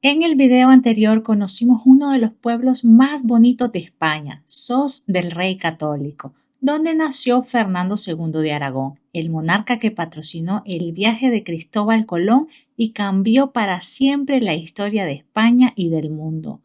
En el video anterior conocimos uno de los pueblos más bonitos de España, Sos del Rey Católico, donde nació Fernando II de Aragón, el monarca que patrocinó el viaje de Cristóbal Colón y cambió para siempre la historia de España y del mundo.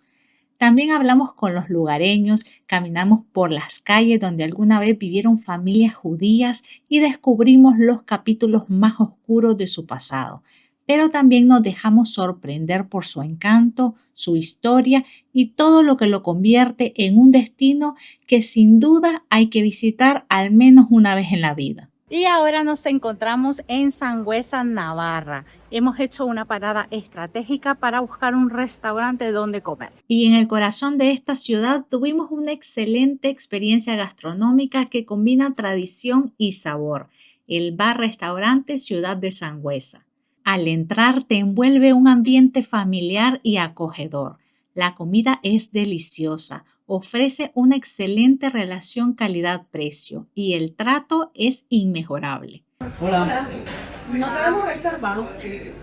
También hablamos con los lugareños, caminamos por las calles donde alguna vez vivieron familias judías y descubrimos los capítulos más oscuros de su pasado. Pero también nos dejamos sorprender por su encanto, su historia y todo lo que lo convierte en un destino que sin duda hay que visitar al menos una vez en la vida. Y ahora nos encontramos en Sangüesa, Navarra. Hemos hecho una parada estratégica para buscar un restaurante donde comer. Y en el corazón de esta ciudad tuvimos una excelente experiencia gastronómica que combina tradición y sabor, el bar-restaurante Ciudad de Sangüesa. Al entrar te envuelve un ambiente familiar y acogedor. La comida es deliciosa, ofrece una excelente relación calidad-precio y el trato es inmejorable. Hola, No tenemos reservado.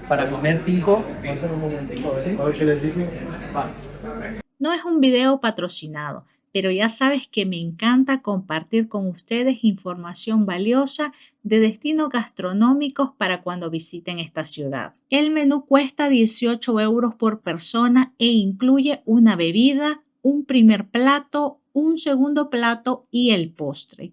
para comer 5, vamos a un momentico, ¿sí? A ver qué les dicen. Vale. No es un video patrocinado, pero ya sabes que me encanta compartir con ustedes información valiosa de destinos gastronómicos para cuando visiten esta ciudad. El menú cuesta 18 euros por persona e incluye una bebida, un primer plato, un segundo plato y el postre.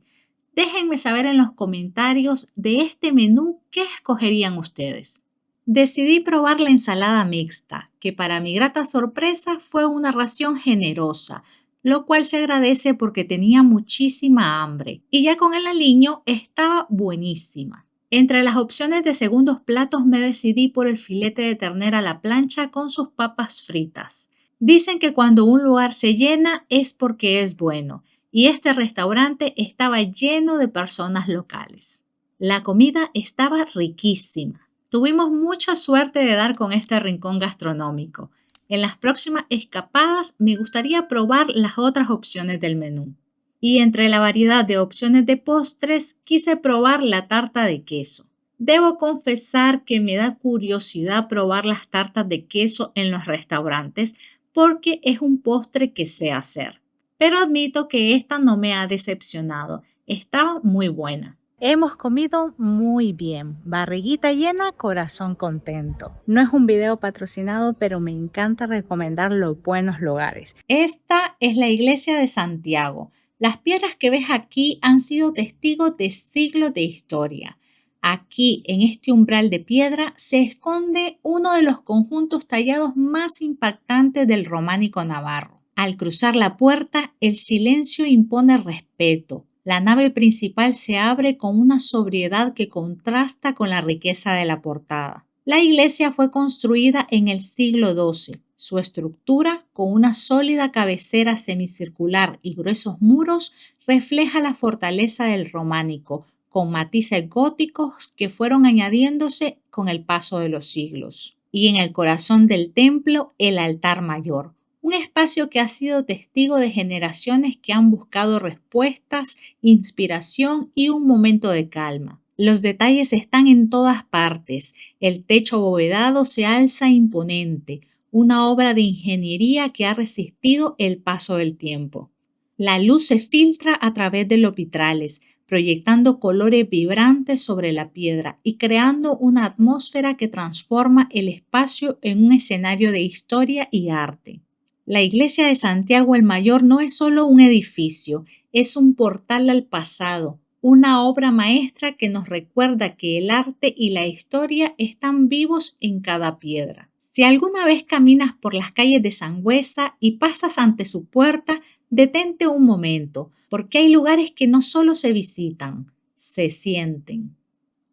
Déjenme saber en los comentarios de este menú qué escogerían ustedes. Decidí probar la ensalada mixta, que para mi grata sorpresa fue una ración generosa, lo cual se agradece porque tenía muchísima hambre y ya con el aliño estaba buenísima. Entre las opciones de segundos platos me decidí por el filete de ternera a la plancha con sus papas fritas. Dicen que cuando un lugar se llena es porque es bueno, y este restaurante estaba lleno de personas locales. La comida estaba riquísima. Tuvimos mucha suerte de dar con este rincón gastronómico. En las próximas escapadas me gustaría probar las otras opciones del menú. Y entre la variedad de opciones de postres quise probar la tarta de queso. Debo confesar que me da curiosidad probar las tartas de queso en los restaurantes porque es un postre que sé hacer. Pero admito que esta no me ha decepcionado. Estaba muy buena. Hemos comido muy bien, barriguita llena, corazón contento. No es un video patrocinado, pero me encanta recomendar los buenos lugares. Esta es la iglesia de Santiago. Las piedras que ves aquí han sido testigos de siglos de historia. Aquí, en este umbral de piedra, se esconde uno de los conjuntos tallados más impactantes del románico navarro. Al cruzar la puerta, el silencio impone respeto. La nave principal se abre con una sobriedad que contrasta con la riqueza de la portada. La iglesia fue construida en el siglo XII. Su estructura, con una sólida cabecera semicircular y gruesos muros, refleja la fortaleza del románico, con matices góticos que fueron añadiéndose con el paso de los siglos. Y en el corazón del templo, el altar mayor, un espacio que ha sido testigo de generaciones que han buscado respuestas, inspiración y un momento de calma. Los detalles están en todas partes. El techo abovedado se alza imponente, una obra de ingeniería que ha resistido el paso del tiempo. La luz se filtra a través de los vitrales, proyectando colores vibrantes sobre la piedra y creando una atmósfera que transforma el espacio en un escenario de historia y arte. La iglesia de Santiago el Mayor no es solo un edificio, es un portal al pasado, una obra maestra que nos recuerda que el arte y la historia están vivos en cada piedra. Si alguna vez caminas por las calles de Sangüesa y pasas ante su puerta, detente un momento, porque hay lugares que no solo se visitan, se sienten.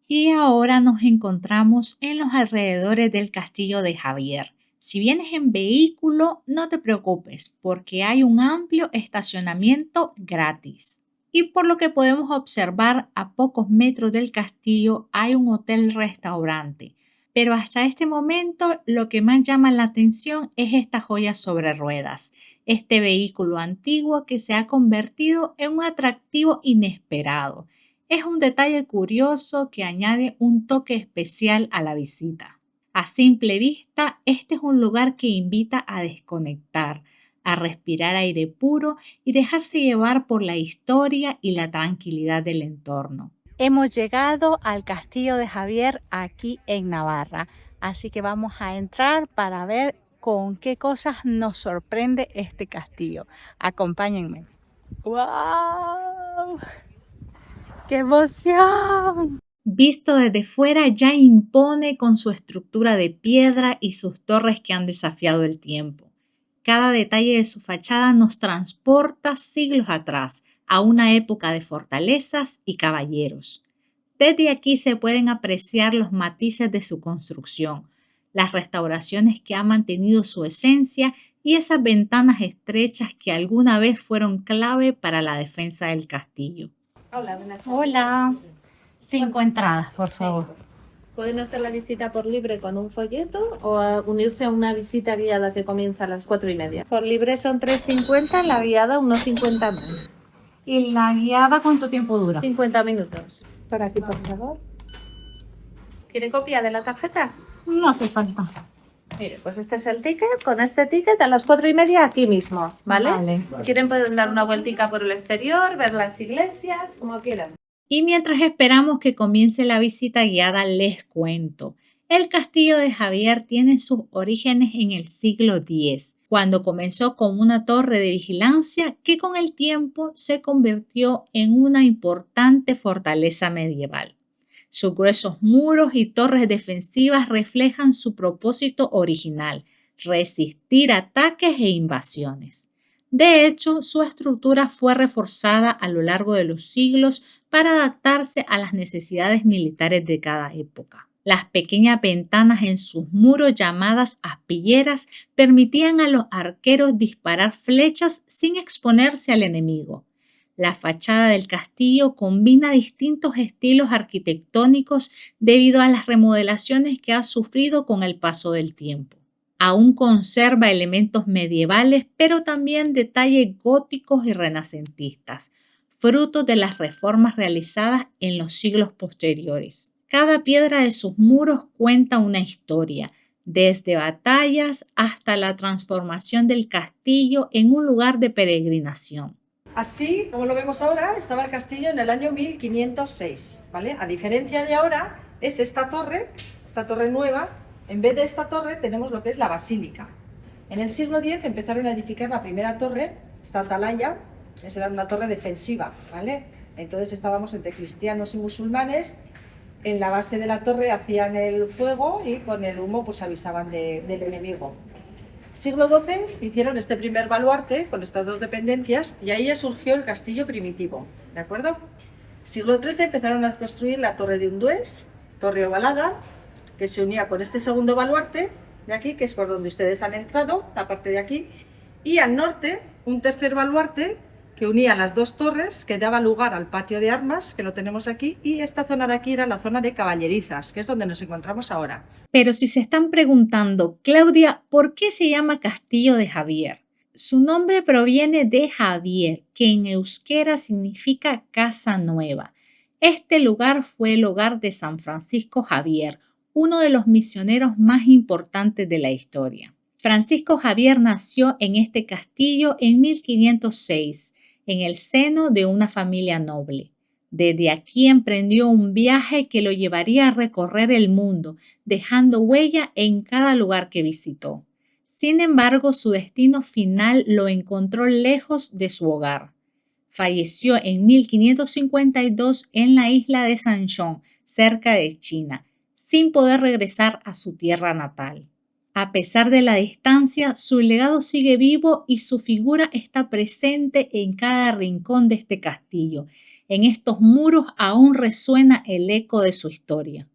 Y ahora nos encontramos en los alrededores del Castillo de Javier. Si vienes en vehículo, no te preocupes, porque hay un amplio estacionamiento gratis. Y por lo que podemos observar, a pocos metros del castillo hay un hotel-restaurante. Pero hasta este momento, lo que más llama la atención es esta joya sobre ruedas, este vehículo antiguo que se ha convertido en un atractivo inesperado. Es un detalle curioso que añade un toque especial a la visita. A simple vista, este es un lugar que invita a desconectar, a respirar aire puro y dejarse llevar por la historia y la tranquilidad del entorno. Hemos llegado al Castillo de Javier aquí en Navarra, así que vamos a entrar para ver con qué cosas nos sorprende este castillo. Acompáñenme. ¡Wow! ¡Qué emoción! Visto desde fuera ya impone con su estructura de piedra y sus torres que han desafiado el tiempo. Cada detalle de su fachada nos transporta siglos atrás, a una época de fortalezas y caballeros. Desde aquí se pueden apreciar los matices de su construcción, las restauraciones que han mantenido su esencia y esas ventanas estrechas que alguna vez fueron clave para la defensa del castillo. Hola, buenas tardes. Hola. 5 entradas, por favor. Pueden hacer la visita por libre con un folleto o unirse a una visita guiada que comienza a las 4:30. Por libre son 3,50, la guiada unos 50 más. ¿Y la guiada cuánto tiempo dura? 50 minutos. Por aquí, por favor. ¿Quiere copia de la tarjeta? No hace falta. Mire, pues este es el ticket. Con este ticket a las 4:30 aquí mismo, ¿vale? Vale. Si quieren pueden dar una vueltica por el exterior, ver las iglesias, como quieran. Y mientras esperamos que comience la visita guiada, les cuento. El castillo de Javier tiene sus orígenes en el siglo X, cuando comenzó con una torre de vigilancia que con el tiempo se convirtió en una importante fortaleza medieval. Sus gruesos muros y torres defensivas reflejan su propósito original, resistir ataques e invasiones. De hecho, su estructura fue reforzada a lo largo de los siglos para adaptarse a las necesidades militares de cada época. Las pequeñas ventanas en sus muros, llamadas aspilleras, permitían a los arqueros disparar flechas sin exponerse al enemigo. La fachada del castillo combina distintos estilos arquitectónicos debido a las remodelaciones que ha sufrido con el paso del tiempo. Aún conserva elementos medievales, pero también detalles góticos y renacentistas, fruto de las reformas realizadas en los siglos posteriores. Cada piedra de sus muros cuenta una historia, desde batallas hasta la transformación del castillo en un lugar de peregrinación. Así como lo vemos ahora, estaba el castillo en el año 1506, ¿vale? A diferencia de ahora, es esta torre nueva. En vez de esta torre tenemos lo que es la basílica. En el siglo X empezaron a edificar la primera torre, esta atalaya, esa era una torre defensiva, ¿vale? Entonces estábamos entre cristianos y musulmanes. En la base de la torre hacían el fuego y con el humo pues avisaban del enemigo. Siglo XII hicieron este primer baluarte con estas dos dependencias y ahí ya surgió el castillo primitivo, ¿de acuerdo? Siglo XIII empezaron a construir la torre de Undués, torre ovalada, que se unía con este segundo baluarte de aquí, que es por donde ustedes han entrado, la parte de aquí, y al norte un tercer baluarte que unía las dos torres, que daba lugar al patio de armas, que lo tenemos aquí, y esta zona de aquí era la zona de caballerizas, que es donde nos encontramos ahora. Pero si se están preguntando, Claudia, ¿por qué se llama Castillo de Javier? Su nombre proviene de Javier, que en euskera significa casa nueva. Este lugar fue el hogar de San Francisco Javier, uno de los misioneros más importantes de la historia. Francisco Javier nació en este castillo en 1506, en el seno de una familia noble. Desde aquí emprendió un viaje que lo llevaría a recorrer el mundo, dejando huella en cada lugar que visitó. Sin embargo, su destino final lo encontró lejos de su hogar. Falleció en 1552 en la isla de Sanchón, cerca de China, sin poder regresar a su tierra natal. A pesar de la distancia, su legado sigue vivo y su figura está presente en cada rincón de este castillo. En estos muros aún resuena el eco de su historia.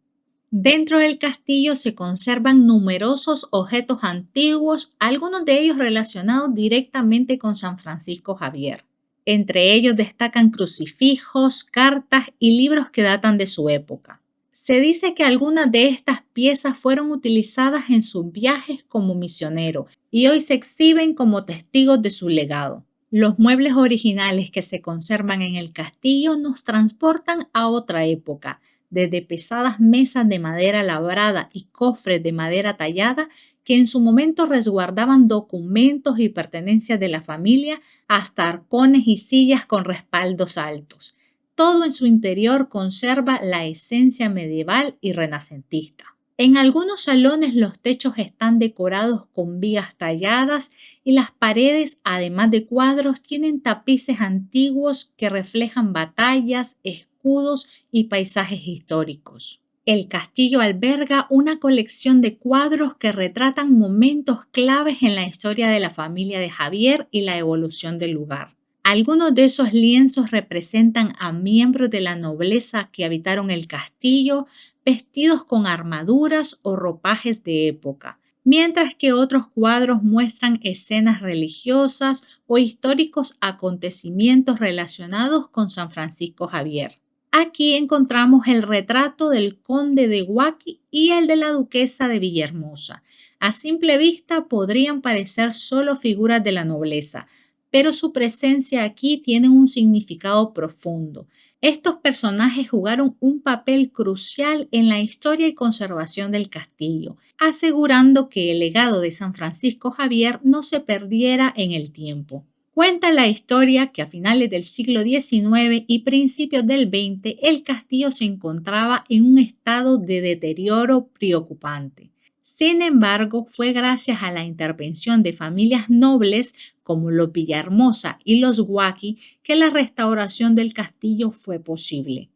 Dentro del castillo se conservan numerosos objetos antiguos, algunos de ellos relacionados directamente con San Francisco Javier. Entre ellos destacan crucifijos, cartas y libros que datan de su época. Se dice que algunas de estas piezas fueron utilizadas en sus viajes como misionero y hoy se exhiben como testigos de su legado. Los muebles originales que se conservan en el castillo nos transportan a otra época, desde pesadas mesas de madera labrada y cofres de madera tallada que en su momento resguardaban documentos y pertenencias de la familia, hasta arcones y sillas con respaldos altos. Todo en su interior conserva la esencia medieval y renacentista. En algunos salones los techos están decorados con vigas talladas y las paredes, además de cuadros, tienen tapices antiguos que reflejan batallas, escudos y paisajes históricos. El castillo alberga una colección de cuadros que retratan momentos claves en la historia de la familia de Javier y la evolución del lugar. Algunos de esos lienzos representan a miembros de la nobleza que habitaron el castillo, vestidos con armaduras o ropajes de época, mientras que otros cuadros muestran escenas religiosas o históricos acontecimientos relacionados con San Francisco Javier. Aquí encontramos el retrato del conde de Huaki y el de la duquesa de Villahermosa. A simple vista podrían parecer solo figuras de la nobleza, pero su presencia aquí tiene un significado profundo. Estos personajes jugaron un papel crucial en la historia y conservación del castillo, asegurando que el legado de San Francisco Javier no se perdiera en el tiempo. Cuenta la historia que a finales del siglo XIX y principios del XX el castillo se encontraba en un estado de deterioro preocupante. Sin embargo, fue gracias a la intervención de familias nobles como los Villahermosa y los Huaki que la restauración del castillo fue posible.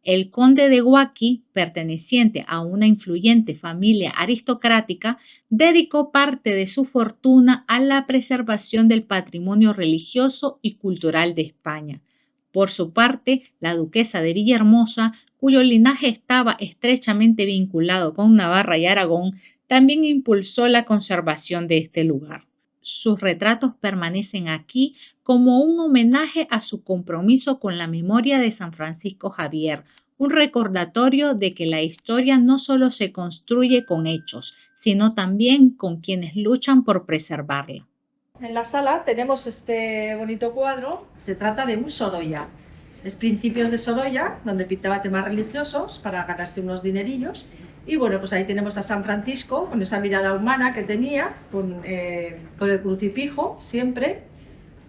El conde de Huaki, perteneciente a una influyente familia aristocrática, dedicó parte de su fortuna a la preservación del patrimonio religioso y cultural de España. Por su parte, la duquesa de Villahermosa, cuyo linaje estaba estrechamente vinculado con Navarra y Aragón, también impulsó la conservación de este lugar. Sus retratos permanecen aquí como un homenaje a su compromiso con la memoria de San Francisco Javier, un recordatorio de que la historia no solo se construye con hechos, sino también con quienes luchan por preservarla. En la sala tenemos este bonito cuadro, se trata de un Sorolla. Es principios de Sorolla, donde pintaba temas religiosos para ganarse unos dinerillos. Y bueno, pues ahí tenemos a San Francisco, con esa mirada humana que tenía, con el crucifijo siempre,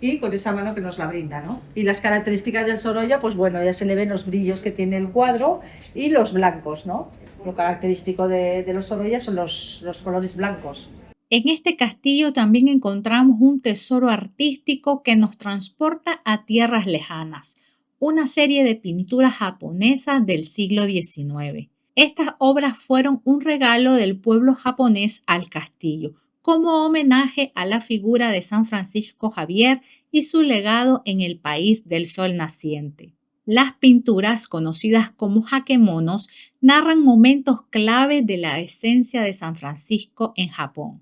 y con esa mano que nos la brinda, ¿no? Y las características del Sorolla, pues bueno, ya se le ven los brillos que tiene el cuadro y los blancos, ¿no? Lo característico de los Sorolla son los colores blancos. En este castillo también encontramos un tesoro artístico que nos transporta a tierras lejanas, una serie de pinturas japonesas del siglo XIX. Estas obras fueron un regalo del pueblo japonés al castillo, como homenaje a la figura de San Francisco Javier y su legado en el país del sol naciente. Las pinturas, conocidas como jaquemonos, narran momentos clave de la esencia de San Francisco en Japón.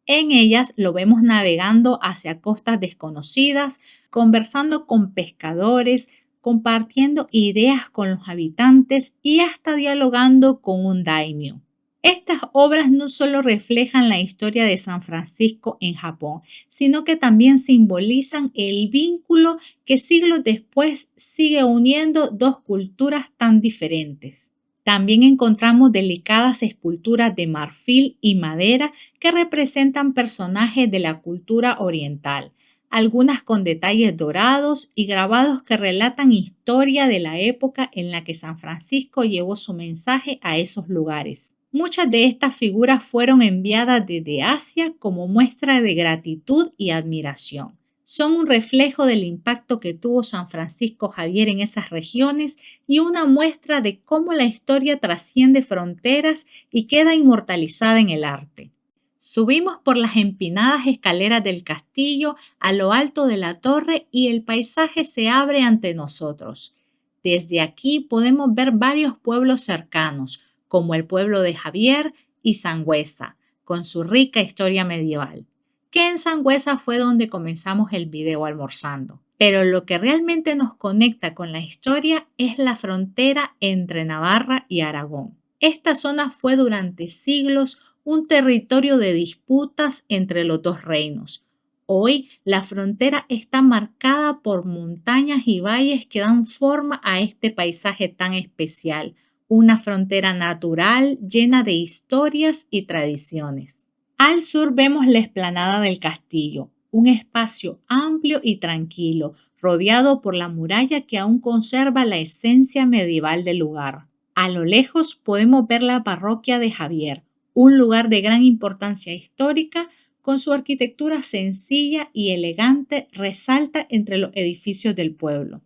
En ellas lo vemos navegando hacia costas desconocidas, conversando con pescadores, compartiendo ideas con los habitantes y hasta dialogando con un daimyo. Estas obras no solo reflejan la historia de San Francisco en Japón, sino que también simbolizan el vínculo que siglos después sigue uniendo dos culturas tan diferentes. También encontramos delicadas esculturas de marfil y madera que representan personajes de la cultura oriental, algunas con detalles dorados y grabados que relatan historia de la época en la que San Francisco llevó su mensaje a esos lugares. Muchas de estas figuras fueron enviadas desde Asia como muestra de gratitud y admiración. Son un reflejo del impacto que tuvo San Francisco Javier en esas regiones y una muestra de cómo la historia trasciende fronteras y queda inmortalizada en el arte. Subimos por las empinadas escaleras del castillo a lo alto de la torre y el paisaje se abre ante nosotros. Desde aquí podemos ver varios pueblos cercanos, como el pueblo de Javier y Sangüesa, con su rica historia medieval, que en Sangüesa fue donde comenzamos el video almorzando. Pero lo que realmente nos conecta con la historia es la frontera entre Navarra y Aragón. Esta zona fue durante siglos un territorio de disputas entre los dos reinos. Hoy la frontera está marcada por montañas y valles que dan forma a este paisaje tan especial, una frontera natural llena de historias y tradiciones. Al sur vemos la explanada del castillo, un espacio amplio y tranquilo, rodeado por la muralla que aún conserva la esencia medieval del lugar. A lo lejos podemos ver la parroquia de Javier, un lugar de gran importancia histórica, con su arquitectura sencilla y elegante resalta entre los edificios del pueblo.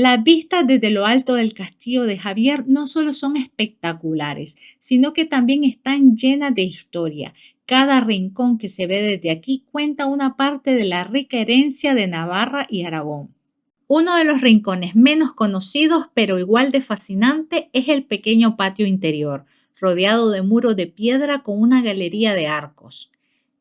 Las vistas desde lo alto del castillo de Javier no solo son espectaculares, sino que también están llenas de historia. Cada rincón que se ve desde aquí cuenta una parte de la rica herencia de Navarra y Aragón. Uno de los rincones menos conocidos, pero igual de fascinante, es el pequeño patio interior, rodeado de muros de piedra con una galería de arcos.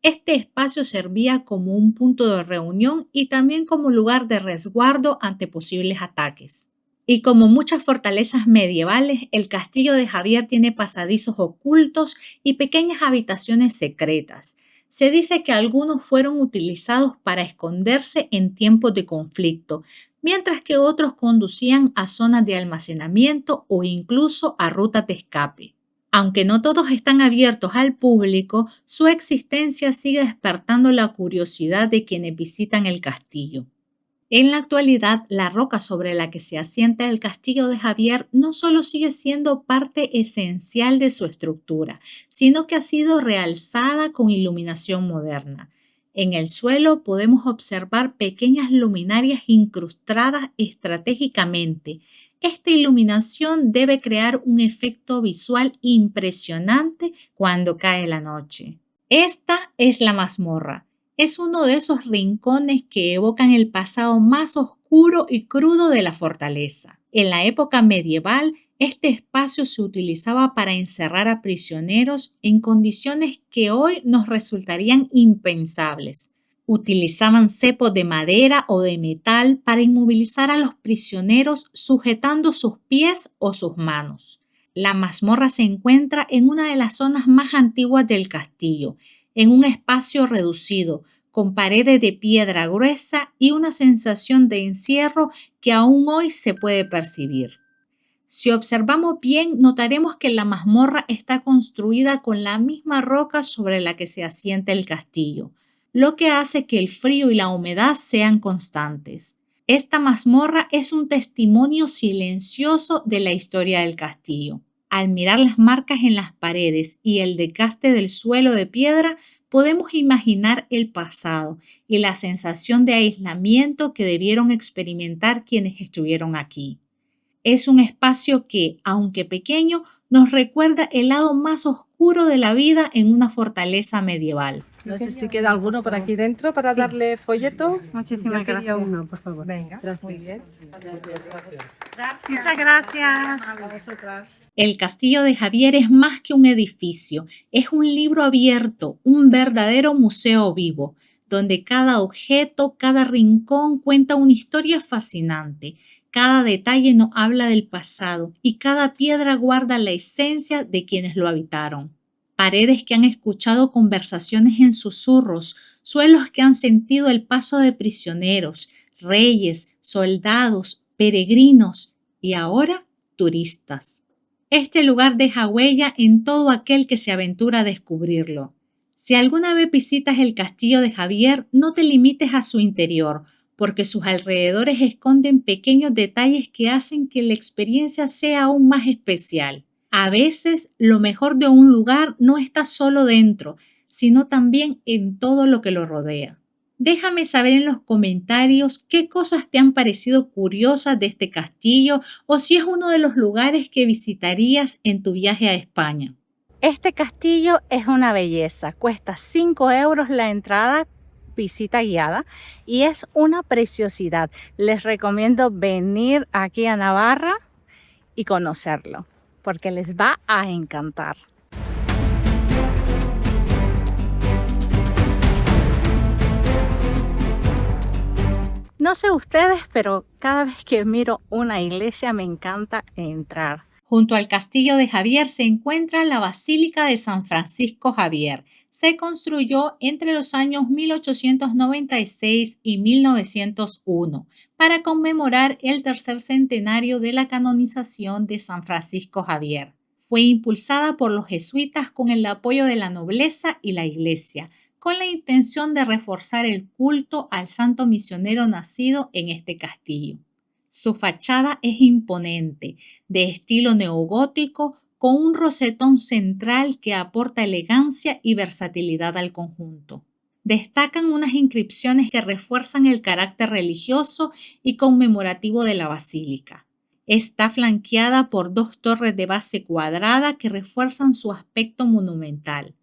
Este espacio servía como un punto de reunión y también como lugar de resguardo ante posibles ataques. Y como muchas fortalezas medievales, el castillo de Javier tiene pasadizos ocultos y pequeñas habitaciones secretas. Se dice que algunos fueron utilizados para esconderse en tiempos de conflicto, mientras que otros conducían a zonas de almacenamiento o incluso a rutas de escape. Aunque no todos están abiertos al público, su existencia sigue despertando la curiosidad de quienes visitan el castillo. En la actualidad, la roca sobre la que se asienta el castillo de Javier no solo sigue siendo parte esencial de su estructura, sino que ha sido realzada con iluminación moderna. En el suelo podemos observar pequeñas luminarias incrustadas estratégicamente. Esta iluminación debe crear un efecto visual impresionante cuando cae la noche. Esta es la mazmorra. Es uno de esos rincones que evocan el pasado más oscuro y crudo de la fortaleza. En la época medieval, este espacio se utilizaba para encerrar a prisioneros en condiciones que hoy nos resultarían impensables. Utilizaban cepos de madera o de metal para inmovilizar a los prisioneros sujetando sus pies o sus manos. La mazmorra se encuentra en una de las zonas más antiguas del castillo, en un espacio reducido, con paredes de piedra gruesa y una sensación de encierro que aún hoy se puede percibir. Si observamos bien, notaremos que la mazmorra está construida con la misma roca sobre la que se asienta el castillo, lo que hace que el frío y la humedad sean constantes. Esta mazmorra es un testimonio silencioso de la historia del castillo. Al mirar las marcas en las paredes y el desgaste del suelo de piedra, podemos imaginar el pasado y la sensación de aislamiento que debieron experimentar quienes estuvieron aquí. Es un espacio que, aunque pequeño, nos recuerda el lado más oscuro de la vida en una fortaleza medieval. No sé si queda alguno por aquí dentro para darle folleto. Muchísimas gracias. Uno, por favor. Venga, muy bien. Muchas gracias. A vosotras. El castillo de Javier es más que un edificio, es un libro abierto, un verdadero museo vivo, donde cada objeto, cada rincón cuenta una historia fascinante. Cada detalle nos habla del pasado y cada piedra guarda la esencia de quienes lo habitaron. Paredes que han escuchado conversaciones en susurros, suelos que han sentido el paso de prisioneros, reyes, soldados, peregrinos y ahora turistas. Este lugar deja huella en todo aquel que se aventura a descubrirlo. Si alguna vez visitas el castillo de Javier, no te limites a su interior, porque sus alrededores esconden pequeños detalles que hacen que la experiencia sea aún más especial. A veces, lo mejor de un lugar no está solo dentro, sino también en todo lo que lo rodea. Déjame saber en los comentarios qué cosas te han parecido curiosas de este castillo o si es uno de los lugares que visitarías en tu viaje a España. Este castillo es una belleza, cuesta 5 euros la entrada, visita guiada, y es una preciosidad. Les recomiendo venir aquí a Navarra y conocerlo, porque les va a encantar. No sé ustedes, pero cada vez que miro una iglesia me encanta entrar. Junto al castillo de Javier se encuentra la Basílica de San Francisco Javier. Se construyó entre los años 1896 y 1901 para conmemorar el tercer centenario de la canonización de San Francisco Javier. Fue impulsada por los jesuitas con el apoyo de la nobleza y la iglesia, con la intención de reforzar el culto al santo misionero nacido en este castillo. Su fachada es imponente, de estilo neogótico, con un rosetón central que aporta elegancia y versatilidad al conjunto. Destacan unas inscripciones que refuerzan el carácter religioso y conmemorativo de la basílica. Está flanqueada por 2 torres de base cuadrada que refuerzan su aspecto monumental.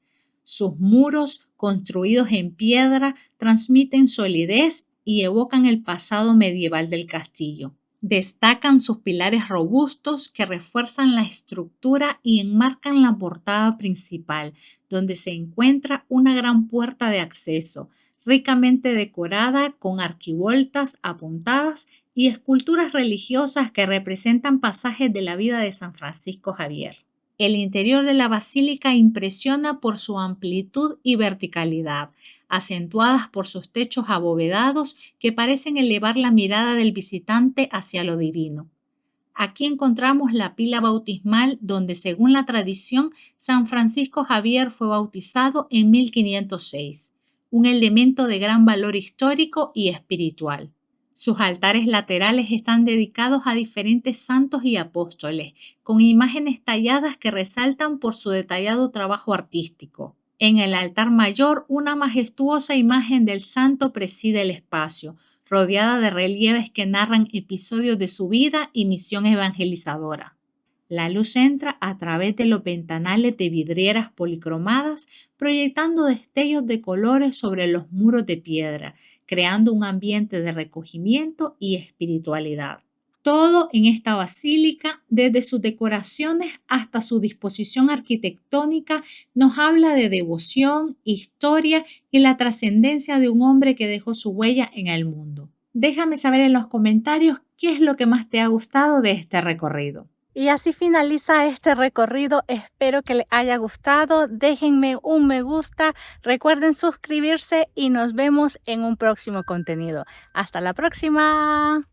Sus muros, construidos en piedra, transmiten solidez y evocan el pasado medieval del castillo. Destacan sus pilares robustos que refuerzan la estructura y enmarcan la portada principal, donde se encuentra una gran puerta de acceso, ricamente decorada con arquivoltas apuntadas y esculturas religiosas que representan pasajes de la vida de San Francisco Javier. El interior de la basílica impresiona por su amplitud y verticalidad, acentuadas por sus techos abovedados que parecen elevar la mirada del visitante hacia lo divino. Aquí encontramos la pila bautismal donde, según la tradición, San Francisco Javier fue bautizado en 1506, un elemento de gran valor histórico y espiritual. Sus altares laterales están dedicados a diferentes santos y apóstoles, con imágenes talladas que resaltan por su detallado trabajo artístico. En el altar mayor, una majestuosa imagen del santo preside el espacio, rodeada de relieves que narran episodios de su vida y misión evangelizadora. La luz entra a través de los ventanales de vidrieras policromadas, proyectando destellos de colores sobre los muros de piedra, creando un ambiente de recogimiento y espiritualidad. Todo en esta basílica, desde sus decoraciones hasta su disposición arquitectónica, nos habla de devoción, historia y la trascendencia de un hombre que dejó su huella en el mundo. Déjame saber en los comentarios qué es lo que más te ha gustado de este recorrido. Y así finaliza este recorrido. Espero que les haya gustado. Déjenme un me gusta. Recuerden suscribirse y nos vemos en un próximo contenido. Hasta la próxima.